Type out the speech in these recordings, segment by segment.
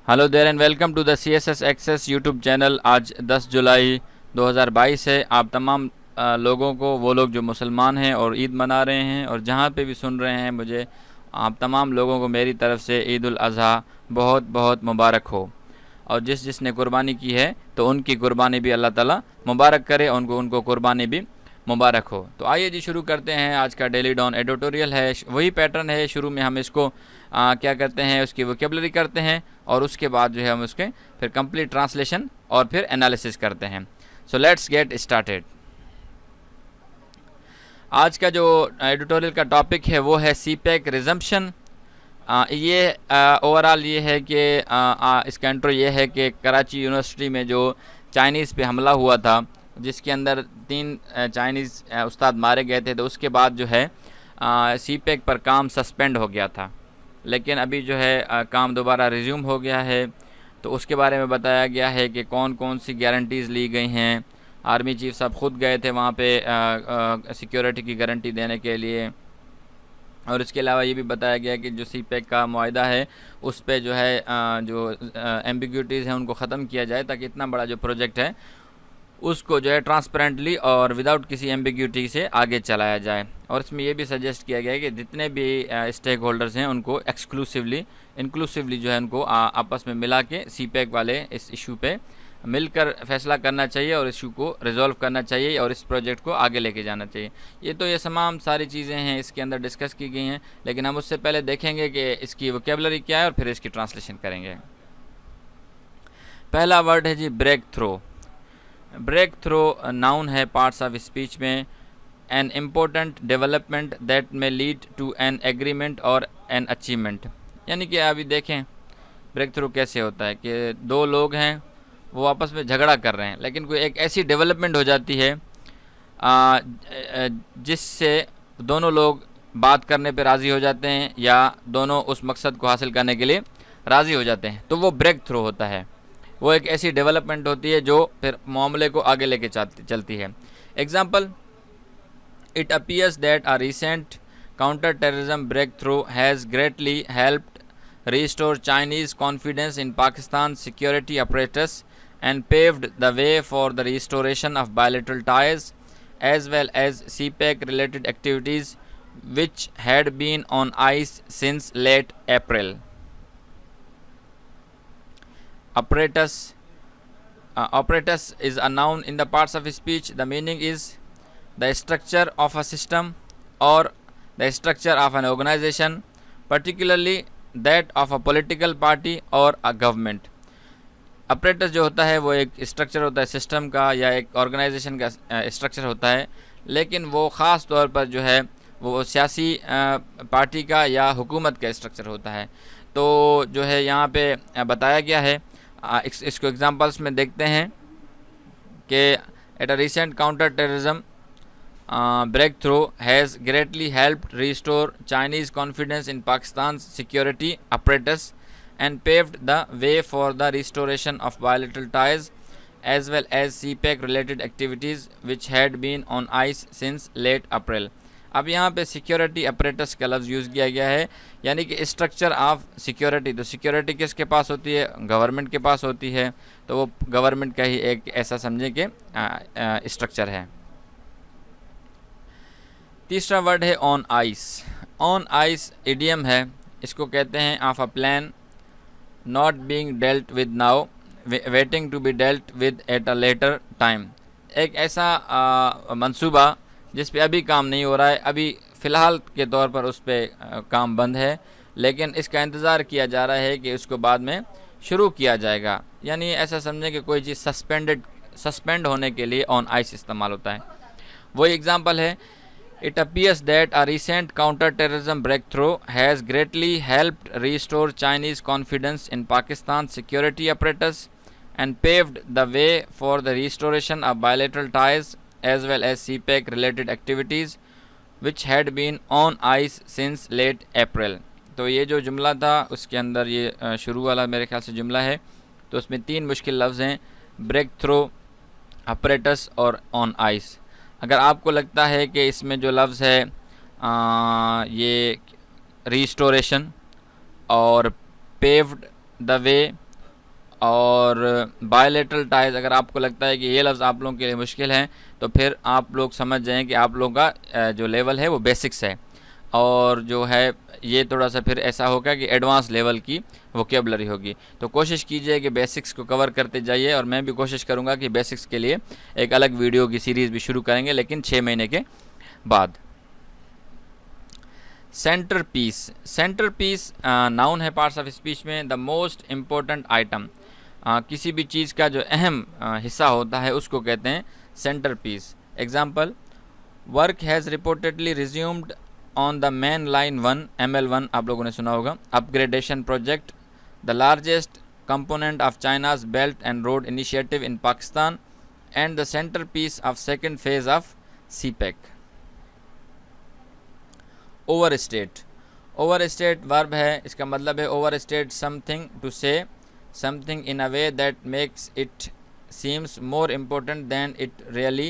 Hello there and welcome to the CSS access YouTube channel. आज 10 जुलाई 2022 है। आप तमाम लोगों को, वो लोग जो मुसलमान हैं और ईद मना रहे हैं और जहाँ पे भी सुन रहे हैं मुझे, आप तमाम लोगों को मेरी तरफ़ से ईद उल अज़हा बहुत बहुत मुबारक हो। और जिसने कुर्बानी की है तो उनकी कुर्बानी भी अल्लाह ताला मुबारक करे, उनको कुर्बानी भी मुबारक हो। तो आइए जी शुरू करते हैं। आज का डेली डॉन एडिटोरियल है, वही पैटर्न है। शुरू में हम इसको क्या करते हैं, उसकी वोकेबलरी करते हैं और उसके बाद जो है हम उसके फिर कंप्लीट ट्रांसलेशन और फिर एनालिसिस करते हैं। So let's get started. आज का जो एडिटोरियल का टॉपिक है वो है CPEC रिजम्पशन। ये ओवरऑल ये है कि इसका इंट्रो ये है कि कराची यूनिवर्सिटी में जो चाइनीज़ पे हमला हुआ था, जिसके अंदर 3 चाइनीज़ उस्ताद मारे गए थे, तो उसके बाद जो है CPEC पर काम सस्पेंड हो गया था। लेकिन अभी जो है काम दोबारा रिज्यूम हो गया है। तो उसके बारे में बताया गया है कि कौन कौन सी गारंटीज़ ली गई हैं। आर्मी चीफ साहब ख़ुद गए थे वहाँ पे सिक्योरिटी की गारंटी देने के लिए। और इसके अलावा ये भी बताया गया कि जो CPEC का मुआहदा है उस पे जो है जो एम्बिग्यूटीज़ हैं उनको ख़त्म किया जाए, ताकि इतना बड़ा जो प्रोजेक्ट है उसको जो है ट्रांसपेरेंटली और विदाउट किसी एम्बिग्यूटी से आगे चलाया जाए। और इसमें यह भी सजेस्ट किया गया है कि जितने भी स्टेक होल्डर्स हैं उनको इंक्लूसिवली जो है उनको आपस में मिला के CPEC वाले इस इशू पे मिलकर फैसला करना चाहिए और इशू को रिजॉल्व करना चाहिए और इस प्रोजेक्ट को आगे लेके जाना चाहिए। ये तमाम सारी चीज़ें हैं इसके अंदर डिस्कस की गई हैं, लेकिन हम उससे पहले देखेंगे कि इसकी वोकेबलरी क्या है और फिर इसकी ट्रांसलेशन करेंगे। पहला वर्ड है जी breakthrough. Breakthrough noun है पार्ट्स ऑफ स्पीच में। An important development that may lead to an agreement और एन अचीवमेंट। यानी कि अभी देखें ब्रेक थ्रू कैसे होता है कि 2 लोग हैं, वो आपस में झगड़ा कर रहे हैं, लेकिन कोई एक ऐसी डेवलपमेंट हो जाती है जिससे दोनों लोग बात करने पे राज़ी हो जाते हैं या दोनों उस मकसद को हासिल करने के लिए राज़ी हो जाते हैं, तो वो ब्रेक थ्रू होता है। वो एक ऐसी डेवलपमेंट होती है जो फिर मामले को आगे लेके चलती है। Example, it appears that a recent counter terrorism breakthrough has greatly helped restore Chinese confidence in Pakistan's security apparatus and paved the way for the restoration of bilateral ties as well as CPEC related activities which had been on ice since late April. Apparatus is a noun in the parts of speech. The meaning is the structure of a system or the structure of an organization, particularly that of a political party और a government. Apparatus जो होता है वो एक structure होता है system का या एक ऑर्गेनाइजेशन का स्ट्रक्चर होता है, लेकिन वो ख़ास तौर पर जो है वो सियासी पार्टी का या हुकूमत का स्ट्रक्चर होता है। तो जो है यहाँ पे बताया गया है, इसको एग्जांपल्स में देखते हैं कि at a recent counter terrorism breakthrough has greatly helped restore Chinese confidence in Pakistan's security apparatus and paved the way for the restoration of bilateral ties as well as CPEC related activities which had been on ice since late April। अब यहाँ पे security apparatus का लफ्ज़ use किया गया है, यानी कि स्ट्रक्चर ऑफ सिक्योरिटी। तो सिक्योरिटी किसके पास होती है? गवर्नमेंट के पास होती है। तो वो गवर्नमेंट का ही एक ऐसा समझे कि स्ट्रक्चर है। तीसरा वर्ड है on ice. On ice idiom है, इसको कहते हैं of a plan not being dealt with now waiting to be dealt with at a later time. एक ऐसा मंसूबा जिस पे अभी काम नहीं हो रहा है, अभी फ़िलहाल के तौर पर उस पर काम बंद है, लेकिन इसका इंतज़ार किया जा रहा है कि उसको बाद में शुरू किया जाएगा। यानी ऐसा समझें कि कोई चीज़ सस्पेंड होने के लिए ऑन आइस इस्तेमाल होता है। वही एग्ज़ाम्पल है, it appears that a recent counter-terrorism breakthrough has greatly helped restore Chinese confidence in Pakistan's security apparatus and paved the way for the restoration of bilateral ties as well as CPEC related activities which had been on ice since late April। तो ये जो जुमला था उसके अंदर ये शुरू वाला मेरे ख्याल से जुमला है। तो उसमें 3 मुश्किल लफ्ज़ हैं, ब्रेक थ्रो, अपरेटस और ऑन आइस। अगर आपको लगता है कि इसमें जो लफ्ज़ है ये रिस्टोरेशन और पेव्ड द वे और बायलैटरल टाइज, अगर आपको लगता है कि ये लफ्ज़ आप लोगों के लिए मुश्किल है तो फिर आप लोग समझ जाएं कि आप लोगों का जो लेवल है वो बेसिक्स है, और जो है ये थोड़ा सा फिर ऐसा होगा कि एडवांस लेवल की वोकेबलरी होगी। तो कोशिश कीजिए कि बेसिक्स को कवर करते जाइए, और मैं भी कोशिश करूँगा कि बेसिक्स के लिए एक अलग वीडियो की सीरीज़ भी शुरू करेंगे, लेकिन 6 महीने के बाद। Centrepiece, centrepiece noun है पार्ट्स ऑफ स्पीच में। द मोस्ट इम्पोर्टेंट आइटम, किसी भी चीज़ का जो अहम हिस्सा होता है उसको कहते हैं centrepiece. Example, work has reportedly resumed on the main line 1 ML1, आप लोगों ने सुना होगा, upgradation project, the largest component of China's belt and road initiative in Pakistan, and the centrepiece of second phase of CPEC। Overstate, overstate verb है, इसका मतलब है overstate something, to say something in a way that makes it seems more important than it really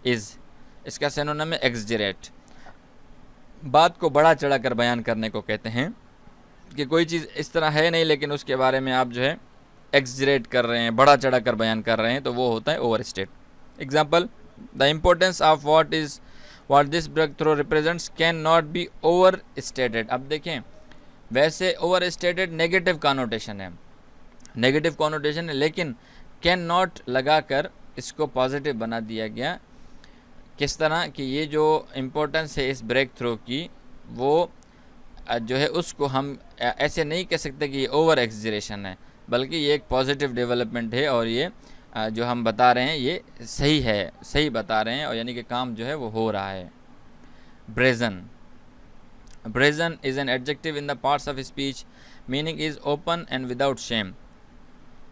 is। इसका synonym है exaggerate, बात को बढ़ा चढ़ा कर बयान करने को कहते हैं, कि कोई चीज़ इस तरह है नहीं लेकिन उसके बारे में आप जो है exaggerate कर रहे हैं, बढ़ा चढ़ा कर बयान कर रहे हैं, तो वो होता है overstate। Example, the importance of what this breakthrough represents cannot be overstated। अब देखें, वैसे overstated नेगेटिव कॉनोटेशन है, नेगेटिव कॉनोटेशन है, लेकिन कैन नॉट लगा कर इसको पॉजिटिव बना दिया गया। किस तरह कि ये जो इम्पोर्टेंस है इस ब्रेक थ्रू की, वो जो है उसको हम ऐसे नहीं कह सकते कि ये ओवर एक्सजरेशन है, बल्कि ये एक पॉजिटिव डेवलपमेंट है, और ये जो हम बता रहे हैं ये सही है, सही बता रहे हैं, और यानी कि काम जो है वो हो रहा है। Brazen, brazen is an adjective in the parts of speech, meaning is open and without shame,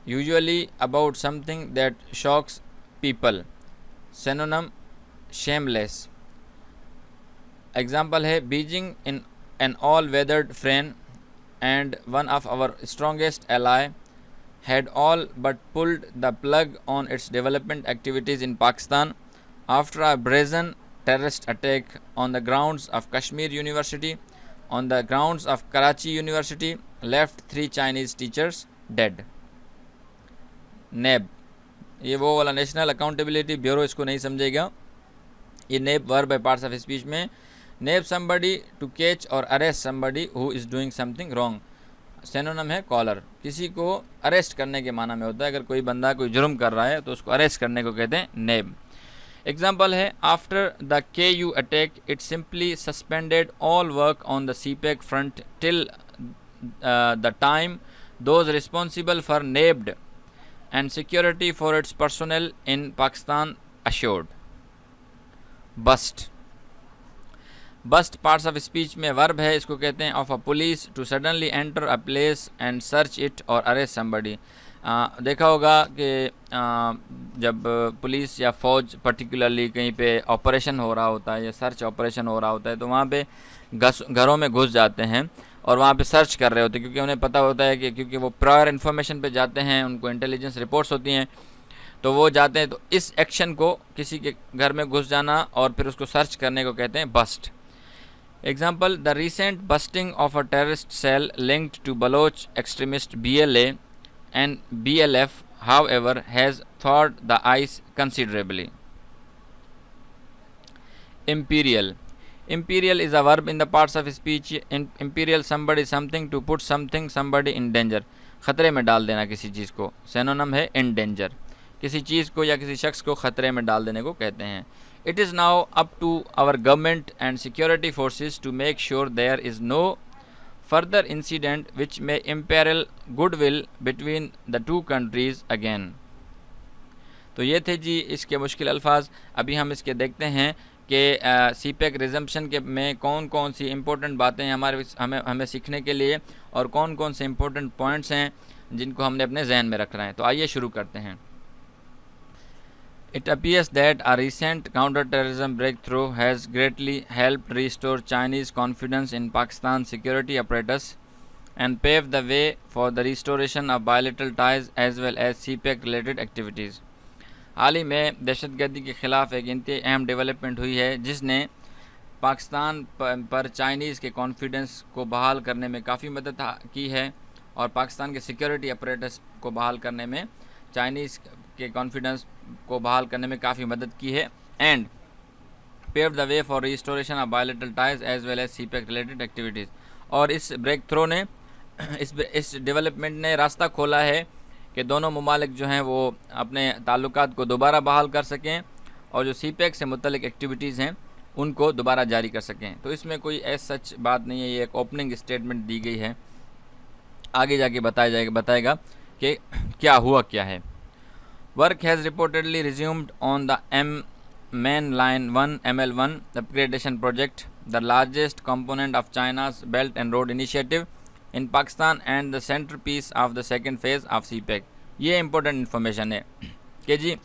usually about something that shocks people। synonym shameless। example है, Beijing in an all-weathered friend and one of our strongest ally had all but pulled the plug on its development activities in Pakistan after a brazen terrorist attack on the grounds of Kashmir University, on the grounds of Karachi University, left 3 Chinese teachers dead। नेब, ये वो वाला national accountability bureau, इसको नहीं समझेगा, ये नेब verb है पार्ट्स ऑफ स्पीच में। नेब समबडी टू कैच और arrest somebody who is doing something wrong. Synonym है कॉलर, किसी को अरेस्ट करने के माना में होता है, अगर कोई बंदा कोई जुर्म कर रहा है तो उसको अरेस्ट करने को कहते हैं नेब। एग्जाम्पल है, after the KU attack it simply suspended all work on the CPEC front till the time those responsible for nabbed and security for its personnel in Pakistan assured। bust, bust parts of speech में verb है, इसको कहते हैं of a police to suddenly enter a place and search it और arrest somebody. देखा होगा कि जब पुलिस या फ़ौज पर्टिकुलरली कहीं पे ऑपरेशन हो रहा होता है या सर्च ऑपरेशन हो रहा होता है, तो वहाँ पे घरों में घुस जाते हैं और वहाँ पे सर्च कर रहे होते हैं, क्योंकि उन्हें पता होता है कि क्योंकि वो प्रायर इन्फॉर्मेशन पे जाते हैं, उनको इंटेलिजेंस रिपोर्ट्स होती हैं, तो वो जाते हैं। तो इस एक्शन को, किसी के घर में घुस जाना और फिर उसको सर्च करने को कहते हैं bust. Example, the recent busting of a terrorist cell linked to Baloch extremist BLA and BLF however has thawed the ice considerably। imperial, imperial is a verb in the parts of speech। imperial somebody something to put something somebody in danger, खतरे में डाल देना किसी चीज़ को। Synonym है in danger, किसी चीज़ को या किसी शख्स को खतरे में डाल देने को कहते हैं। it is now up to our government and security forces to make sure there is no further incident which may imperil goodwill between the two countries again। तो ये थे जी इसके मुश्किल अल्फाज। अभी हम इसके देखते हैं कि CPEC रिजम्पशन के में कौन कौन सी इम्पोर्टेंट बातें हैं हमें सीखने के लिए, और कौन कौन से इम्पोर्टेंट पॉइंट्स हैं जिनको हमने अपने जहन में रखना है। तो आइए शुरू करते हैं। It appears that a recent counter-terrorism breakthrough has greatly helped restore Chinese confidence in Pakistan's security apparatus and paved the way for the restoration of bilateral ties as well as CPEC-related activities। हाल ही में दहशतगर्दी के ख़िलाफ़ एक इंतहाई अहम development हुई है जिसने पाकिस्तान पर चाइनीज़ के कॉन्फिडेंस को बहाल करने में काफ़ी मदद की है, और पाकिस्तान के सिक्योरिटी अपरेटस को बहाल करने में, चाइनीज़ के कॉन्फिडेंस को बहाल करने में काफ़ी मदद की है। And pave the way for restoration of bilateral ties as well as CPEC related activities. और इस ब्रेक थ्रो ने इस डेवलपमेंट ने रास्ता खोला है कि दोनों ममालिक जो हैं वो अपने ताल्लुकात को दोबारा बहाल कर सकें और जो सीपैक से मुतल्लिक एक्टिविटीज़ हैं उनको दोबारा जारी कर सकें। तो इसमें कोई ऐसा सच बात नहीं है, ये एक ओपनिंग स्टेटमेंट दी गई है, आगे जाके बताएगा कि क्या हुआ क्या है। Work has reportedly resumed on the main line 1 ML1 upgradation project, the largest component of China's belt and road initiative in Pakistan and the centrepiece of the second phase of CPEC. ये important information है कि जी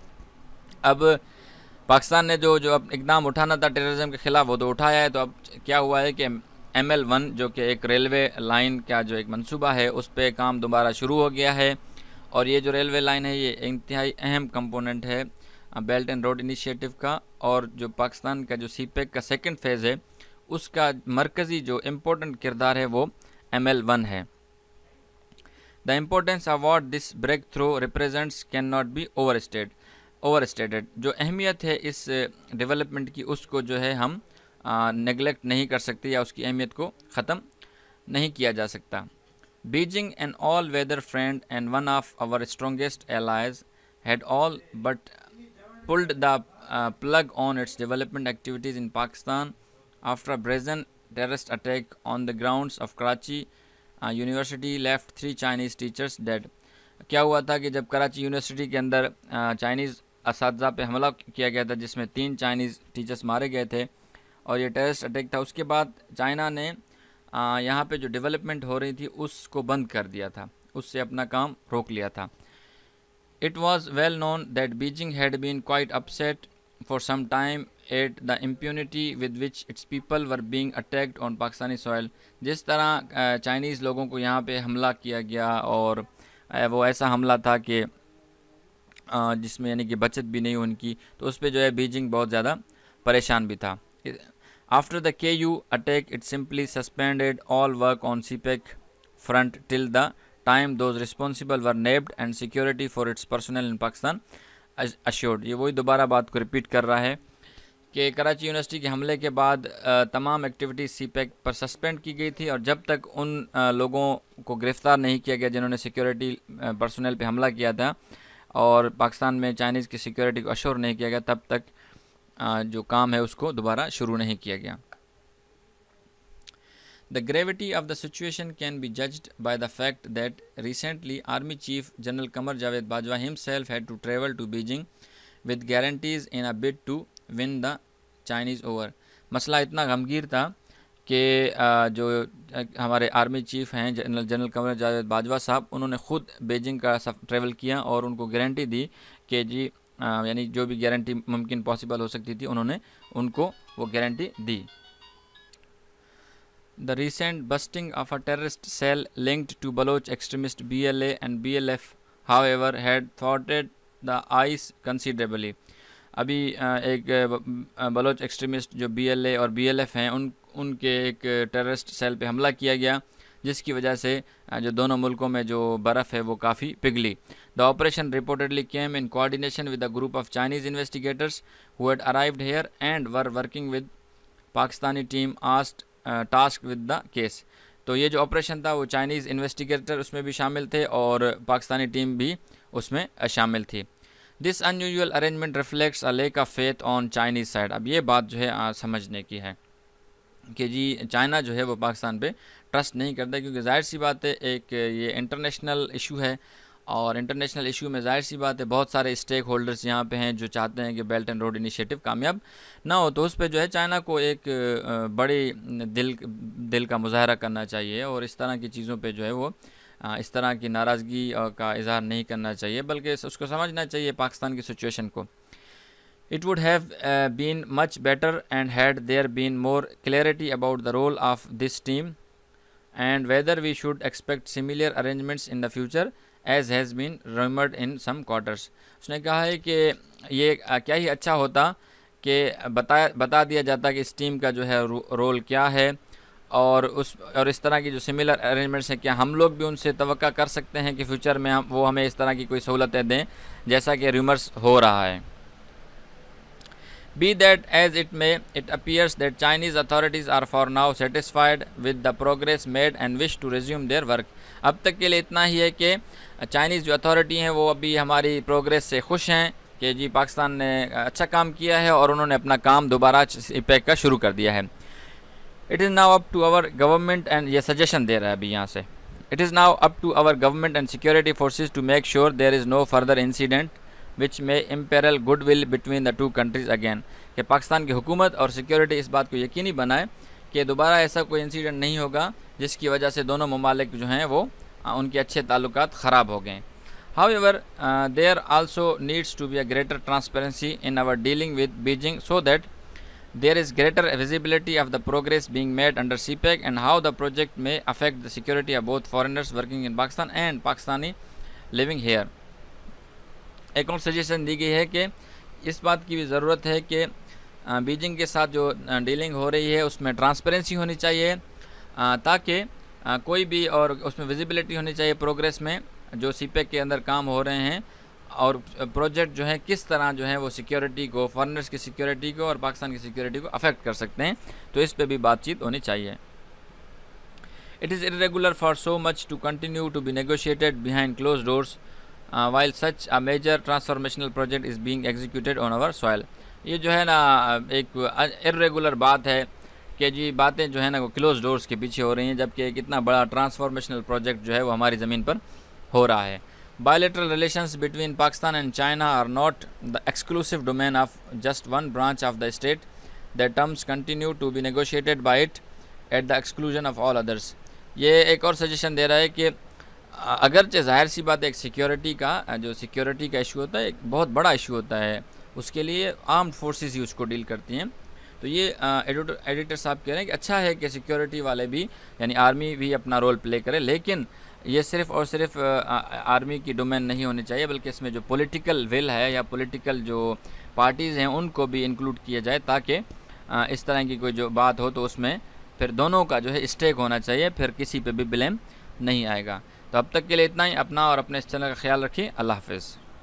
अब पाकिस्तान ने जो अब इकदाम उठाना था टेररिज्म के ख़िलाफ़ वो तो उठाया है। तो अब क्या हुआ है कि ML1 जो कि एक रेलवे लाइन का जो एक मंसूबा है उस पर काम दोबारा शुरू हो गया है। और ये जो रेलवे लाइन है ये इंतहाई अहम कंपोनेंट है बेल्ट एंड रोड इनिशिएटिव का। और जो पाकिस्तान का जो सीपैक का सेकंड फेज़ है उसका मरकज़ी जो इम्पोर्टेंट किरदार है वो ML1 है। The importance of what this breakthrough represents cannot be overstated. जो अहमियत है इस डेवलपमेंट की उसको जो है हम नेगलेक्ट नहीं कर सकते या उसकी अहमियत को ख़त्म नहीं किया जा सकता। Beijing an all weather friend and one of our strongest allies had all but pulled the plug on its development activities in Pakistan after a brazen terrorist attack on the grounds of Karachi University left 3 Chinese teachers dead। क्या हुआ था कि जब Karachi university के अंदर Chinese असातिज़ा पे हमला किया गया था जिसमें 3 चाइनीज़ टीचर्स मारे गए थे और ये टेररिस्ट अटैक था, उसके बाद चाइना ने यहाँ पे जो डेवलपमेंट हो रही थी उसको बंद कर दिया था, उससे अपना काम रोक लिया था। It was well known that Beijing had been quite upset for some time at the impunity with which its people were being attacked on Pakistani soil। जिस तरह चाइनीज़ लोगों को यहाँ पे हमला किया गया और वो ऐसा हमला था कि जिसमें यानी कि बचत भी नहीं उनकी, तो उस पर जो है बीजिंग बहुत ज़्यादा परेशान भी था। After the KU attack it simply suspended all work on CPEC front till the time those responsible were nabbed and security for its personnel in Pakistan assured। ये वही दोबारा बात को रिपीट कर रहा है कि कराची यूनिवर्सिटी के हमले के बाद तमाम एक्टिविटीज़ सीपैक पर सस्पेंड की गई थी और जब तक उन लोगों को गिरफ़्तार नहीं किया गया जिन्होंने सिक्योरिटी पर्सनल पे हमला किया था और पाकिस्तान में चाइनीज़ की सिक्योरिटी को अश्योर नहीं किया गया, तब तक जो काम है उसको दोबारा शुरू नहीं किया गया। The gravity of the situation can be judged by the fact that recently Army Chief General Qamar Javed Bajwa himself had to travel to Beijing with guarantees in a bid to win the Chinese over। मसला इतना गमगीर था कि जो हमारे army chief हैं general Qamar Javed Bajwa साहब, उन्होंने ख़ुद बीजिंग का ट्रैवल किया और उनको गारंटी दी कि जी यानी जो भी गारंटी मुमकिन पॉसिबल हो सकती थी उन्होंने उनको वो guarantee the. The recent busting of a terrorist cell linked to Baloch extremist BLA and BLF, however, had thwarted the ice considerably। अभी एक बलोच एक्सट्रीमिस्ट जो BLA और BLF हैं उनके एक टेररिस्ट सेल पे हमला किया गया जिसकी वजह से जो दोनों मुल्कों में जो बर्फ़ है वो काफ़ी पिघली। The operation reportedly came in coordination with a group of Chinese investigators who had arrived here and were working with Pakistani team task with the case. तो ये जो ऑपरेशन था वो चाइनीज़ इन्वेस्टिगेटर उसमें भी शामिल थे और पाकिस्तानी टीम भी उसमें शामिल थी। This unusual arrangement reflects a lake of faith on Chinese side. अब ये बात जो है समझने की है कि जी चाइना जो है वो पाकिस्तान पे ट्रस्ट नहीं करता, क्योंकि जाहिर सी बात है एक ये इंटरनेशनल इशू है और इंटरनेशनल इशू में जाहिर सी बात है बहुत सारे स्टेक होल्डर्स यहाँ पे हैं जो चाहते हैं कि बेल्ट एंड रोड इनिशिएटिव कामयाब ना हो। तो उस पर जो है चाइना को एक बड़ी दिल का मुजाहरा करना चाहिए और इस तरह की चीज़ों पे जो है वो इस तरह की नाराज़गी का इजहार नहीं करना चाहिए, बल्कि उसको समझना चाहिए पाकिस्तान की सिचुएशन को। It would have been much better and had there been more clarity about the role of this team and whether we should expect similar arrangements in the future as has been rumored in some quarters। उसने कहा है कि ये क्या ही अच्छा होता कि बता दिया जाता कि इस टीम का जो है रोल क्या है और इस तरह की जो सिमिलर अरेंजमेंट्स हैं, क्या हम लोग भी उनसे तवक्का कर सकते हैं कि फ्यूचर में वो हमें इस तरह की कोई सहूलतें दें जैसा कि रूमर्स हो रहा है। Be that as it may, it appears that Chinese authorities are for now satisfied with the progress made and wish to resume their work। अब तक के लिए इतना ही है कि चाइनीज़ जो अथॉरिटी हैं वो अभी हमारी प्रोग्रेस से खुश हैं कि जी पाकिस्तान ने अच्छा काम किया है और उन्होंने अपना काम दोबारा सीपैक का शुरू कर दिया है। It is now up to our government and ये सजेशन दे रहा है अभी यहाँ से, it is now up to our government and security forces to make sure there is no further incident which may imperil goodwill between the two countries again, कि पाकिस्तान की हुकूमत और सिक्योरिटी इस बात को यकीनी बनाए कि दोबारा ऐसा कोई इंसिडेंट नहीं होगा जिसकी वजह से दोनों ममालिक जो हैं वो उनके अच्छे ताल्लुकात ख़राब हो गए। However there also needs to be a greater transparency in our dealing with Beijing so that there is greater visibility of the progress being made under CPEC and how the project may affect the security of both foreigners working in Pakistan and Pakistani living here। एक और suggestion दी गई है कि इस बात की भी ज़रूरत है कि बीजिंग के साथ जो डीलिंग हो रही है उसमें ट्रांसपेरेंसी होनी चाहिए ताकि कोई भी, और उसमें विजिबिलिटी होनी चाहिए प्रोग्रेस में जो CPEC के अंदर काम हो रहे हैं और प्रोजेक्ट जो है किस तरह जो है वो सिक्योरिटी को, फॉरेनर्स की सिक्योरिटी को और पाकिस्तान की सिक्योरिटी को अफेक्ट कर सकते हैं, तो इस पे भी बातचीत होनी चाहिए। It is irregular for so much to continue to be negotiated behind close doors while such a major transformational project is being executed on our soil. ये जो है ना एक इर्रेगुलर बात है कि जी बातें जो है ना वो क्लोज डोर्स के पीछे हो रही हैं, जबकि एक इतना बड़ा ट्रांसफॉर्मेशनल प्रोजेक्ट जो है वो हमारी ज़मीन पर हो रहा है। Bilateral relations between Pakistan and China are not the exclusive domain of just one branch of the state. Their terms continue to be negotiated by it at the exclusion of all others। ये एक और suggestion दे रहा है कि अगरचे ज़ाहिर सी बात है एक सिक्योरिटी का इशू होता है, एक बहुत बड़ा इशू होता है, उसके लिए आर्म्ड फोर्सेस ही उसको डील करती हैं। तो ये एडिटर साहब कह रहे हैं कि अच्छा है कि सिक्योरिटी वाले भी यानी आर्मी भी अपना रोल प्ले करे, लेकिन ये सिर्फ़ और सिर्फ आर्मी की डोमेन नहीं होनी चाहिए, बल्कि इसमें जो पॉलिटिकल विल है या पॉलिटिकल जो पार्टीज़ हैं उनको भी इंक्लूड किया जाए ताकि इस तरह की कोई जो बात हो तो उसमें फिर दोनों का जो है स्टेक होना चाहिए, फिर किसी पे भी ब्लेम नहीं आएगा। तो अब तक के लिए इतना ही। अपना और अपने इस चैनल का ख्याल रखिए। अल्लाह हाफ़िज़।